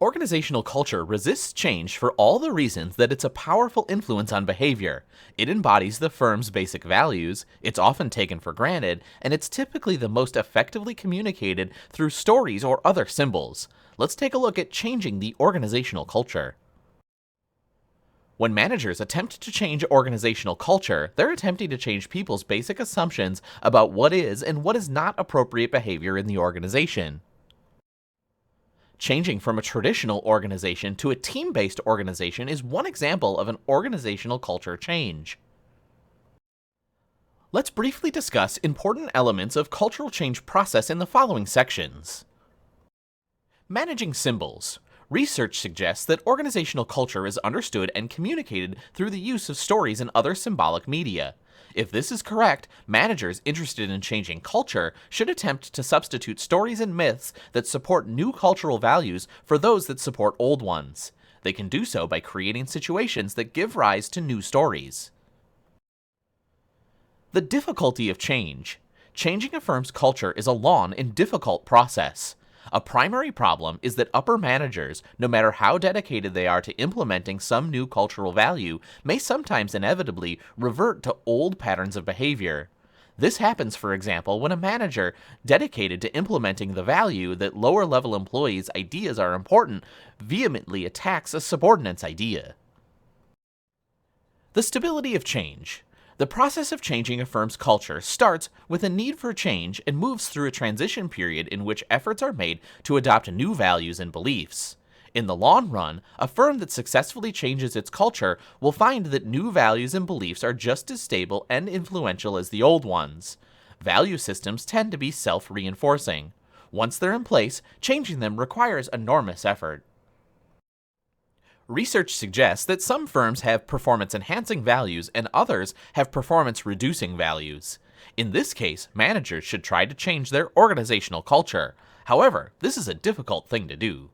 Organizational culture resists change for all the reasons that it's a powerful influence on behavior. It embodies the firm's basic values, it's often taken for granted, and it's typically the most effectively communicated through stories or other symbols. Let's take a look at changing the organizational culture. When managers attempt to change organizational culture, they're attempting to change people's basic assumptions about what is and what is not appropriate behavior in the organization. Changing from a traditional organization to a team-based organization is one example of an organizational culture change. Let's briefly discuss important elements of cultural change process in the following sections. Managing symbols. Research suggests that organizational culture is understood and communicated through the use of stories and other symbolic media. If this is correct, managers interested in changing culture should attempt to substitute stories and myths that support new cultural values for those that support old ones. They can do so by creating situations that give rise to new stories. The difficulty of change. Changing a firm's culture is a long and difficult process. A primary problem is that upper managers, no matter how dedicated they are to implementing some new cultural value, may sometimes inevitably revert to old patterns of behavior. This happens, for example, when a manager dedicated to implementing the value that lower-level employees' ideas are important vehemently attacks a subordinate's idea. The stability of change. The process of changing a firm's culture starts with a need for change and moves through a transition period in which efforts are made to adopt new values and beliefs. In the long run, a firm that successfully changes its culture will find that new values and beliefs are just as stable and influential as the old ones. Value systems tend to be self-reinforcing. Once they're in place, changing them requires enormous effort. Research suggests that some firms have performance-enhancing values and others have performance-reducing values. In this case, managers should try to change their organizational culture. However, this is a difficult thing to do.